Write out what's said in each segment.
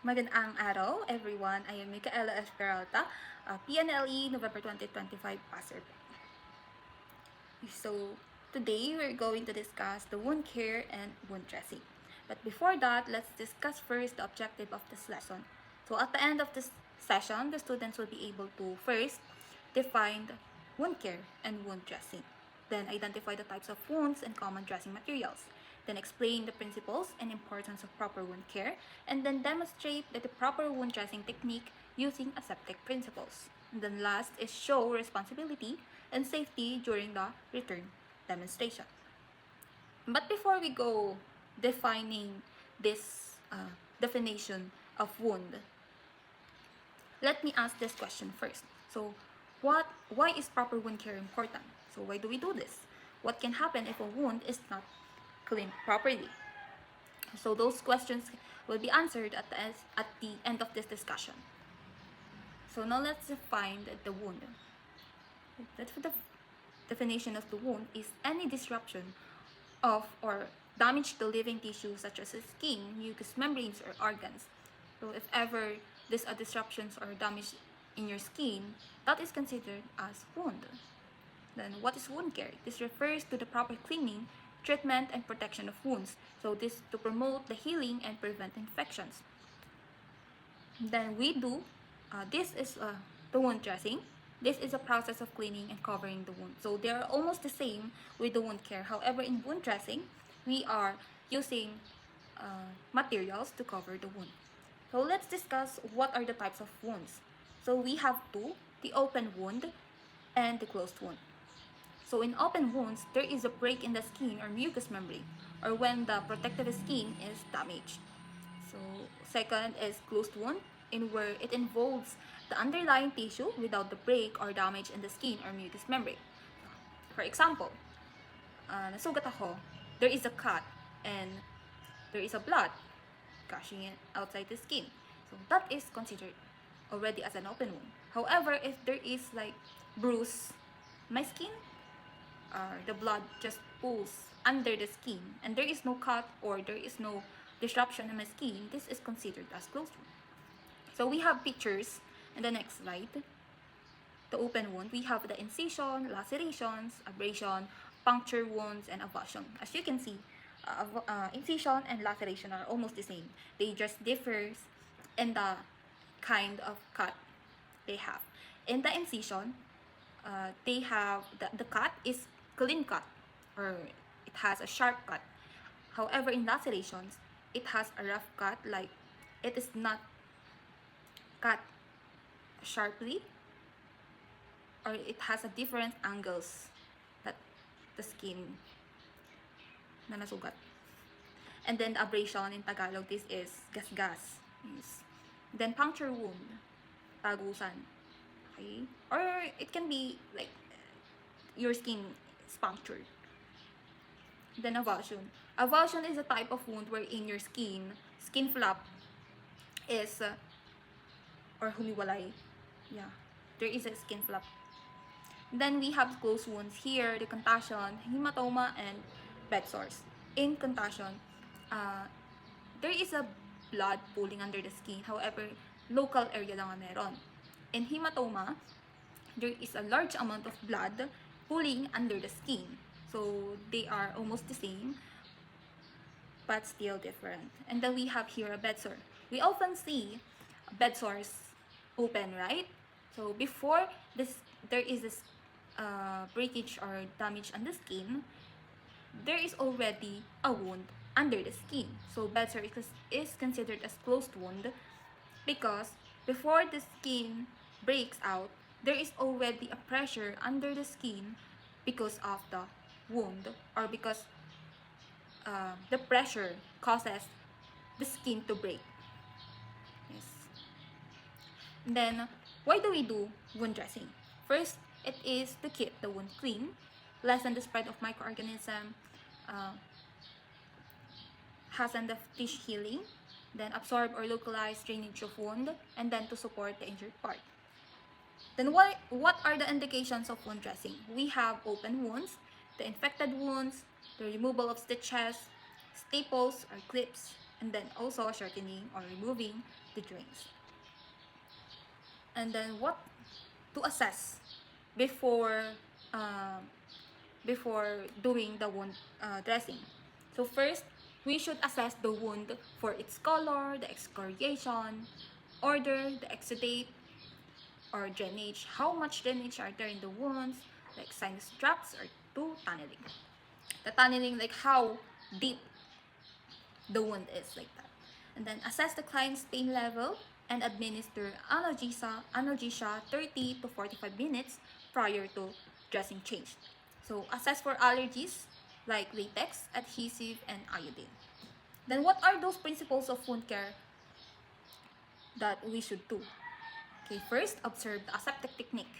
Magandang araw, everyone. I am Micaela F. Peralta, PNLE, November 2025 passer. So, today we're going to discuss the wound care and wound dressing. But before that, let's discuss first the objective of this lesson. So, at the end of this session, the students will be able to first define the wound care and wound dressing, then identify the types of wounds and common dressing materials, then explain the principles and importance of proper wound care, and then demonstrate that the proper wound dressing technique using aseptic principles. And then last is show responsibility and safety during the return demonstration. But before we go defining this definition of wound, let me ask this question first. So, why is proper wound care important? So, why do we do this? What can happen if a wound is not cleaned properly? So, those questions will be answered at the end of this discussion. So, now let's define the wound. The definition of the wound is any disruption of or damage to living tissue such as skin, mucous membranes, or organs. So if ever these are disruptions or damage in your skin, that is considered as wound. Then what is wound care? This refers to the proper cleaning, treatment, and protection of wounds. So this to promote the healing and prevent infections. Then we do, this is the wound dressing. This is a process of cleaning and covering the wound. So they are almost the same with the wound care. However, in wound dressing, we are using materials to cover the wound. So let's discuss what are the types of wounds. So we have two, the open wound and the closed wound. So in open wounds, there is a break in the skin or mucous membrane, or when the protective skin is damaged. So second is closed wound, in where it involves the underlying tissue without the break or damage in the skin or mucous membrane. For example, nasugat ako, there is a cut and there is a blood gushing in outside the skin. So that is considered already as an open wound. However, if there is like bruise my skin, the blood just pulls under the skin and there is no cut or there is no disruption in my skin, this is considered as closed wound. So we have pictures in the next slide. The open wound, we have the incision, lacerations, abrasion, puncture wounds, and avulsion. As you can see, incision and laceration are almost the same. They just differ in the kind of cut they have. In the incision, they have the cut is clean cut or it has a sharp cut. However, in lacerations, it has a rough cut, like it is not cut sharply or it has a different angles that the skin na nasugat. And then the abrasion in Tagalog, this is gasgas. Yes. Then puncture wound, tagusan. Okay? Or it can be like your skin is punctured. Then avulsion. Avulsion is a type of wound wherein your skin flap is or humiwalay. Yeah, there is a skin flap. Then we have closed wounds here, the contusion, hematoma, and bed sores. In contusion, there is a blood pooling under the skin. However, local area lang ang meron. In hematoma, there is a large amount of blood pooling under the skin. So they are almost the same, but still different. And then we have here a bed sore. We often see bed sores open, right? So before this, there is this breakage or damage on the skin, there is already a wound under the skin. So bed sore is considered as closed wound because before the skin breaks out, there is already a pressure under the skin because of the wound or because the pressure causes the skin to break. Yes. And then, why do we do wound dressing? First, it is to keep the wound clean, lessen the spread of microorganism, hasten the tissue healing, then absorb or localize drainage of wound, and then to support the injured part. Then what are the indications of wound dressing? We have open wounds, the infected wounds, the removal of stitches, staples or clips, and then also shortening or removing the drains. And then what to assess before uh, before doing the wound dressing. So first, we should assess the wound for its color, the excoriation, order, the exudate, or drainage. How much drainage are there in the wounds, like sinus tracts, or to tunneling. The tunneling, like how deep the wound is, like that. And then assess the client's pain level and administer analgesia 30 to 45 minutes prior to dressing change. So assess for allergies like latex, adhesive, and iodine. Then what are those principles of wound care that we should do? Okay, first, observe the aseptic technique,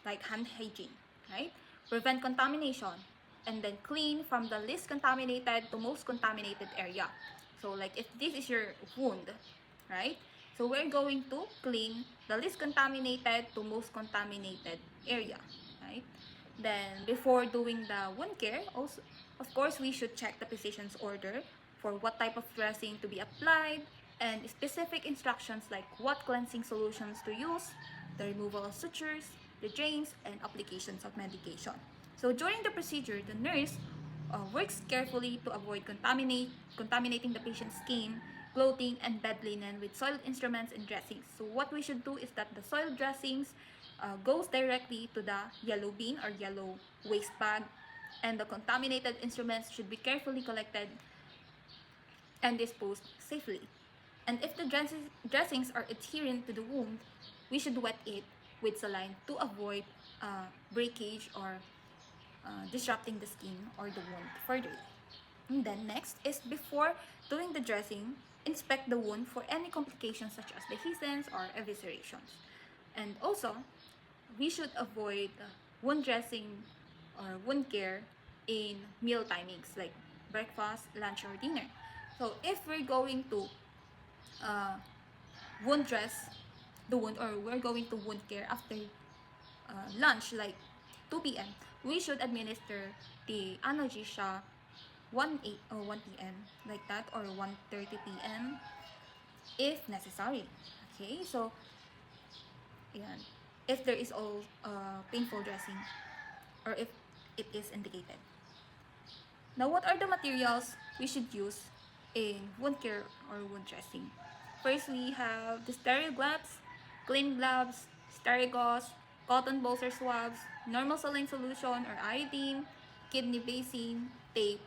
like hand hygiene, right? Prevent contamination, and then clean from the least contaminated to most contaminated area. So like if this is your wound, right? So we're going to clean the least contaminated to most contaminated area, right? Then before doing the wound care, also of course we should check the physician's order for what type of dressing to be applied and specific instructions like what cleansing solutions to use, the removal of sutures, the drains, and applications of medication. So during the procedure, the nurse works carefully to avoid contaminating the patient's skin, clothing, and bed linen with soiled instruments and dressings. So what we should do is that the soiled dressings goes directly to the yellow bin or yellow waste bag, and the contaminated instruments should be carefully collected and disposed safely. And if the dressings are adherent to the wound, we should wet it with saline to avoid breakage or disrupting the skin or the wound further. And then next is before doing the dressing, inspect the wound for any complications such as dehiscence or eviscerations. And also, we should avoid wound dressing or wound care in meal timings like breakfast, lunch, or dinner. So if we're going to uh, wound dress the wound, or we're going to wound care after lunch like 2 p.m., we should administer the analgesia 1 p.m. like that, or 1:30 p.m. if necessary. Okay, so yan, if there is all painful dressing or if it is indicated. Now, what are the materials we should use in wound care or wound dressing? First, we have the sterile gloves, clean gloves, sterile gauze, cotton balls or swabs, normal saline solution or iodine, kidney basin, tape,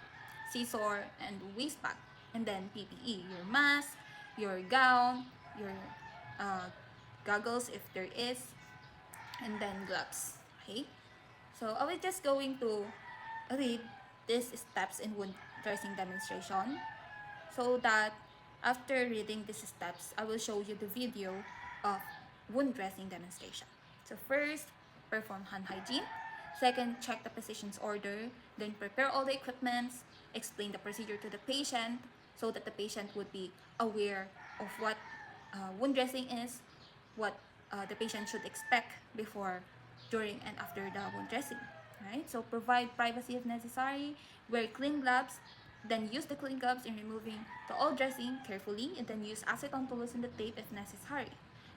scissor, and waste bag. And then PPE, your mask, your gown, your uh, goggles if there is, and then gloves. Okay? So I will just going to read these steps in wound dressing demonstration, so that after reading these steps, I will show you the video of wound dressing demonstration. So first, perform hand hygiene. Second, check the physician's order. Then prepare all the equipments. Explain the procedure to the patient so that the patient would be aware of what wound dressing is, what the patient should expect before, during, and after the wound dressing. Right? So provide privacy if necessary. Wear clean gloves. Then use the clean gloves in removing the old dressing carefully, and then use acetone to loosen the tape if necessary.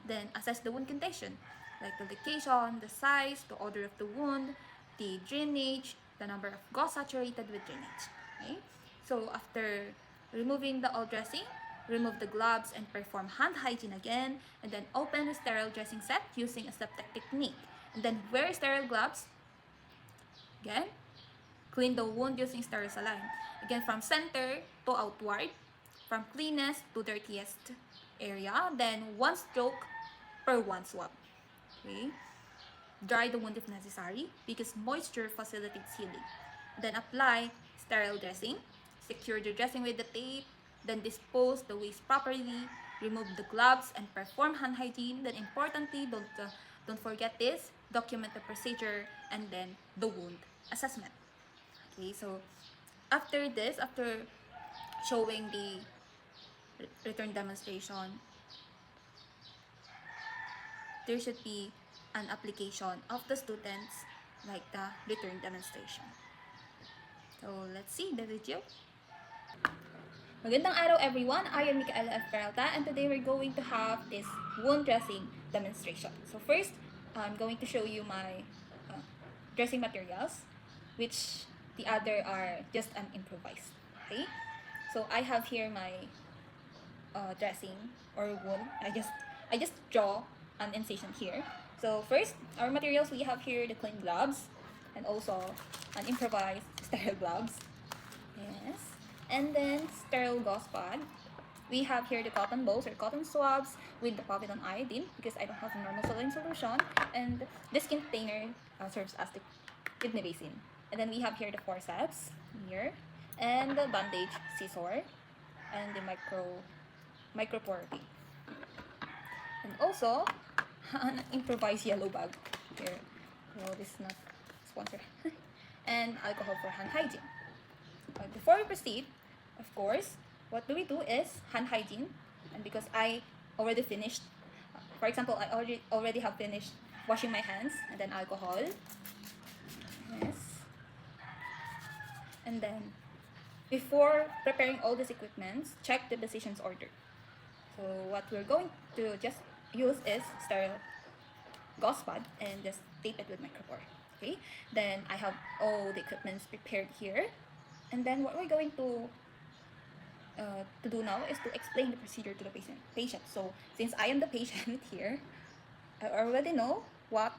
Then assess the wound condition, like the location, the size, the odor of the wound, the drainage, the number of gauze saturated with drainage. Okay? So after removing the old dressing, remove the gloves and perform hand hygiene again, and then open a sterile dressing set using aseptic technique. And then wear sterile gloves. Again, clean the wound using sterile saline. Again, from center to outward, from cleanest to dirtiest area. Then one stroke per one swab. Okay. Dry the wound if necessary because moisture facilitates healing. Then apply sterile dressing. Secure the dressing with the tape. Then dispose the waste properly. Remove the gloves and perform hand hygiene. Then importantly, don't forget this. Document the procedure and then the wound assessment. Okay, so after this, after showing the return demonstration, there should be an application of the students like the return demonstration. So let's see the video. Magandang araw everyone, I am Micaela F. Peralta and today we're going to have this wound dressing demonstration. So first, I'm going to show you my dressing materials, which the other are just improvised. Okay, so I have here my dressing or wound. I just draw an incision here. So first, our materials, we have here the clean gloves and also an improvised sterile gloves. Yes. And then sterile gauze pad. We have here the cotton balls or cotton swabs with the povidone iodine because I don't have a normal saline solution. And this container serves as the kidney basin. And then we have here the forceps here and the bandage scissor and the micropore tape. And also an improvised yellow bag here. No, this is not sponsored. And alcohol for hand hygiene. Before we proceed, of course, what do is hand hygiene. And because I already finished, for example, I already have finished washing my hands and then alcohol. Yes. And then, before preparing all these equipments, check the physician's order. So what we're going to just use is sterile gauze pad and just tape it with micropore. Okay. Then I have all the equipments prepared here. And then what we're going to do now is to explain the procedure to the patient. So since I am the patient here, I already know what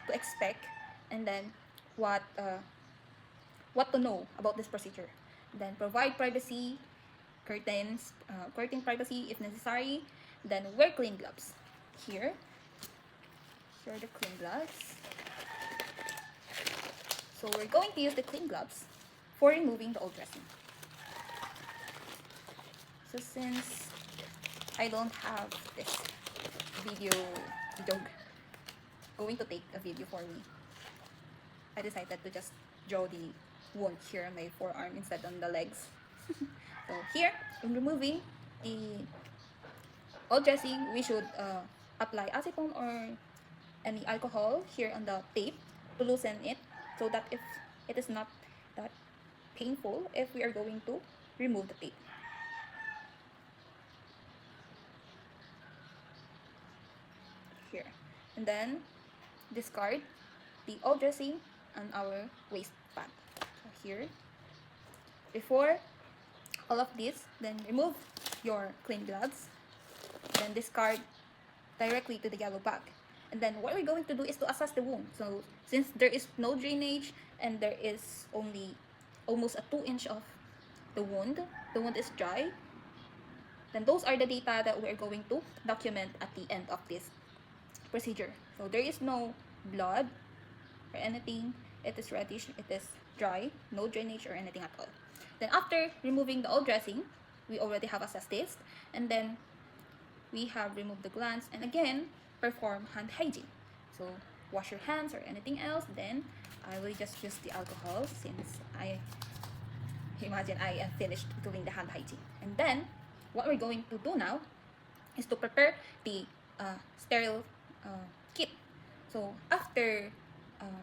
to expect and then what to know about this procedure. Then provide privacy, curtain privacy if necessary. Then wear clean gloves. Here are the clean gloves. So we're going to use the clean gloves for removing the old dressing. So since I don't have this video going to take a video for me, I decided to just draw the wound here on my forearm instead on the legs. So here, when removing the old dressing, we should apply acetone or any alcohol here on the tape to loosen it so that if it is not that painful if we are going to remove the tape. Here. And then discard the old dressing on our waist pad. So here. Before all of this, then remove your clean gloves. Then discard directly to the yellow bag. And then what we're going to do is to assess the wound. So since there is no drainage and there is only almost a 2-inch of the wound is dry, then those are the data that we're going to document at the end of this procedure. So there is no blood or anything, it is reddish, it is dry, no drainage or anything at all. Then after removing the old dressing, we already have assessed this, and then we have removed the glands and again perform hand hygiene. So wash your hands or anything else. Then I will just use the alcohol since I am finished doing the hand hygiene. And then what we're going to do now is to prepare the sterile kit. So after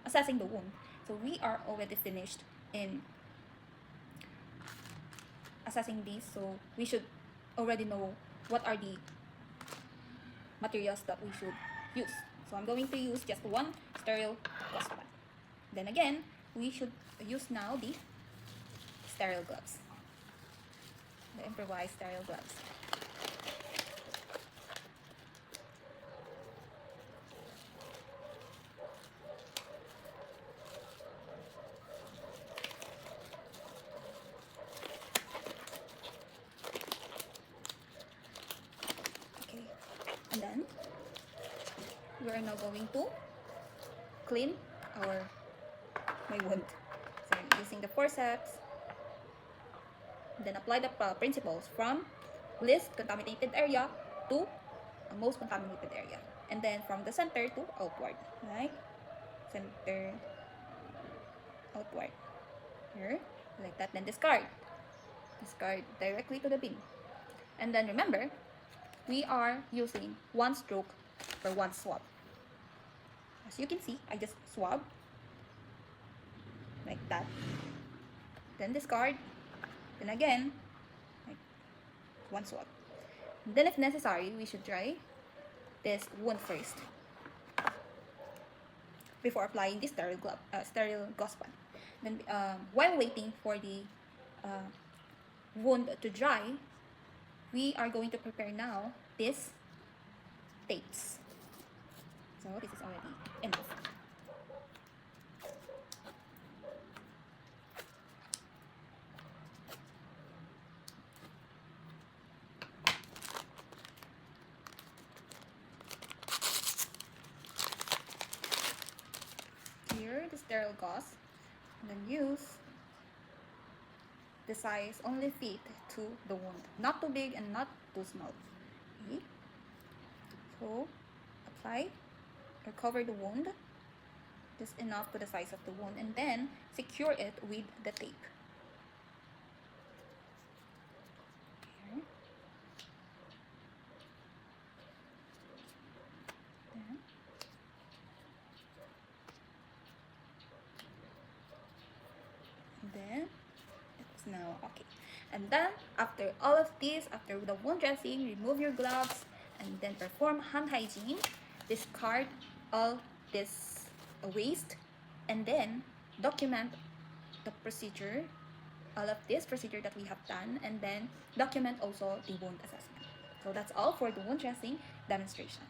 assessing the wound, so we are already finished in assessing this, so we should already know what are the materials that we should use. So I'm going to use just one sterile gauze pad. Then again, we should use now the sterile gloves, the improvised sterile gloves. Okay, and then we are now going to clean my wound. So using the forceps, then apply the principles from least contaminated area to most contaminated area, and then from the center to outward, like center outward here, like that. Then discard directly to the bin. And then remember, we are using one stroke for one swab. As you can see, I just swab like that, then discard, then again, like one swab. And then if necessary, we should dry this wound first before applying the sterile gauze pad. Then while waiting for the uh, wound to dry, we are going to prepare now this tapes. So this is already enough. Here, the sterile gauze, and then use the size only fit to the wound, not too big and not too small. Okay. So apply or cover the wound just enough to the size of the wound, and then secure it with the tape. Here. Then it's now okay. And then after all of this, after the wound dressing, remove your gloves and then perform hand hygiene. Discard all this waste and then document the procedure, all of this procedure that we have done, and then document also the wound assessment. So that's all for the wound dressing demonstration.